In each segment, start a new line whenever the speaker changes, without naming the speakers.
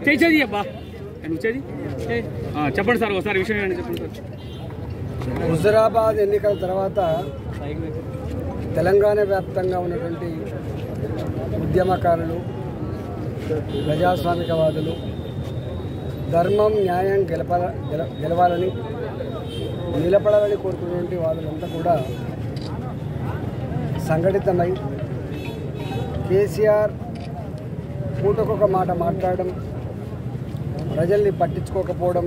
చేసేది అబ్బా వచ్చేది చెప్పండి సార్ ఒకసారి విషయం ఏంటంటే చెప్పండి సార్.
హుజురాబాద్ ఎన్నికల తర్వాత తెలంగాణ వ్యాప్తంగా ఉన్నటువంటి ఉద్యమకారులు, ప్రజాస్వామికవాదులు, ధర్మం న్యాయం గెలవాలని నిలబడాలని కోరుకున్నటువంటి వాదులంతా కూడా సంఘటితమై కేసీఆర్ పూటకొక మాట మాట్లాడడం, ప్రజల్ని పట్టించుకోకపోవడం,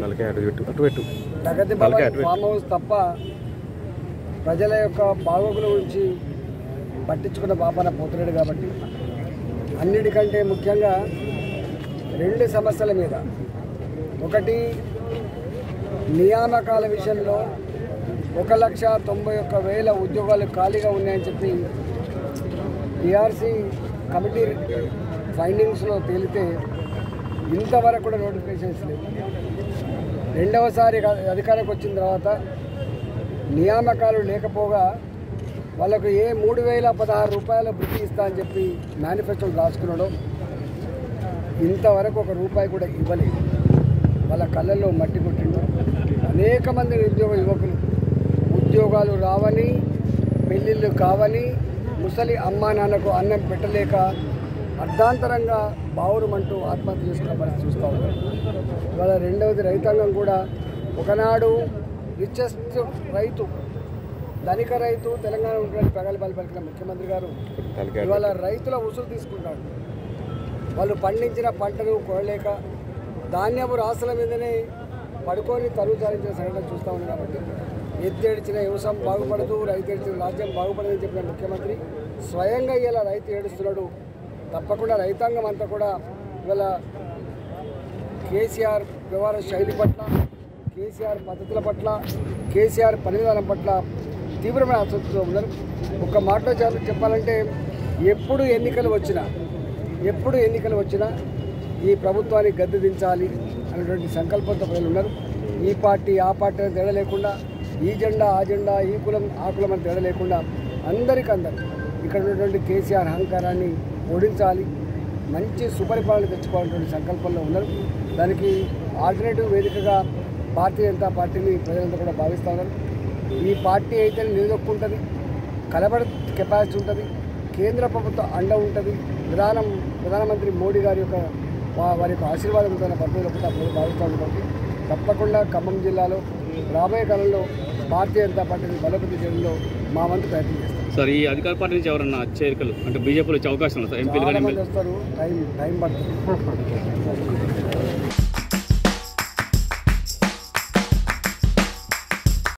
ప్రగతి భవన్ ఫామ్ హౌస్ తప్ప ప్రజల యొక్క బాగోగుల గురించి పట్టించుకున్న పాపన పోతున్నాడు. కాబట్టి అన్నిటికంటే ముఖ్యంగా 2 సమస్యల మీద, ఒకటి నియామకాల విషయంలో 1,91,000 ఉద్యోగాలు ఖాళీగా ఉన్నాయని చెప్పి టీఆర్సీ కమిటీ ఫైండింగ్స్లో తేలితే ఇంతవరకు కూడా నోటిఫికేషన్స్ లేవు. రెండవసారి అధికారంకి వచ్చిన తర్వాత నియామకాలు లేకపోగా వాళ్ళకు 3,016 రూపాయల వృత్తి ఇస్తా అని చెప్పి మేనిఫెస్టోలు రాసుకున్నాడు. ఇంతవరకు ₹1 కూడా ఇవ్వలేదు. వాళ్ళ కళ్ళల్లో మట్టి కొట్టిండు. అనేక మంది నిరుద్యోగ యువకులు ఉద్యోగాలు రావని, పెళ్ళిళ్ళు కావని, ముసలి అమ్మా నాన్నకు అన్నం పెట్టలేక అర్ధాంతరంగా బావురమంటూ ఆత్మహత్య చేసుకున్న పరిస్థితి చూస్తూ ఉన్నారు. ఇవాళ రెండవది రైతాంగం కూడా, ఒకనాడు రిచెస్ట్ రైతు, ధనిక రైతు, తెలంగాణ ఉన్నటువంటి ప్రగల్భాలు పలికిన ముఖ్యమంత్రి గారు ఇవాళ రైతుల ఉసురు తీసుకుంటాడు. వాళ్ళు పండించిన పంటను కొనలేక ధాన్యపు రాసుల మీదనే పడుకొని తరువు చాలించిన సంఘటన చూస్తూ ఉన్నాం. కాబట్టి ఎత్తేడ్చిన వ్యవసాయం బాగుపడదు, రైతు ఏడ్చిన రాజ్యం బాగుపడదని చెప్పిన ముఖ్యమంత్రి స్వయంగా ఇలా రైతు ఏడుస్తున్నాడు. తప్పకుండా రైతాంగం అంతా కూడా ఇవాళ కేసీఆర్ వ్యవహార శైలి పట్ల, కేసీఆర్ పద్ధతుల పట్ల, కేసీఆర్ పని విధానం పట్ల తీవ్రమైన అసంతృప్తితో ఉన్నారు. ఒక్క మాటలో చెప్పాలంటే ఎప్పుడు ఎన్నికలు వచ్చినా ఈ ప్రభుత్వాన్ని గద్దె దించాలి అనేటువంటి సంకల్పంతో ప్రజలు ఉన్నారు. ఈ పార్టీ ఆ పార్టీ అని తేడా లేకుండా, ఈ జెండా ఆ జెండా, ఈ కులం ఆ కులం అని తేడా లేకుండా అందరికందరూ ఇక్కడ ఉన్నటువంటి కేసీఆర్ అహంకారాన్ని ఓడించాలి, మంచి సుపరిపాలన తెచ్చుకోవాలనేటువంటి సంకల్పంలో ఉన్నారు. దానికి ఆల్టర్నేటివ్ వేదికగా భారతీయ జనతా పార్టీని ప్రజలంతా కూడా భావిస్తూ ఉన్నారు. ఈ పార్టీ అయితే నిలదొక్కుంటుంది, కలబడి కెపాసిటీ ఉంటుంది, కేంద్ర ప్రభుత్వం అండ ఉంటుంది, ప్రధానమంత్రి మోడీ గారి యొక్క వారి యొక్క ఆశీర్వాదం ఉంటున్న పద్ధతిలో కూడా ప్రజలు భావిస్తూ ఉంటుంది. తప్పకుండా ఖమ్మం జిల్లాలో రాబోయే కాలంలో భారతీయ జనతా పార్టీని బలోపేతం చేయడంలో మా వంతు ప్రయత్నం చేస్తాం.
సార్, ఈ అధికార పార్టీ నుంచి ఎవరన్నా చేరికలు అంటే బీజేపీలో వచ్చే అవకాశం ఉంది సార్? ఎంపీలు కానీ
వస్తారు, టైం పడుతుంది.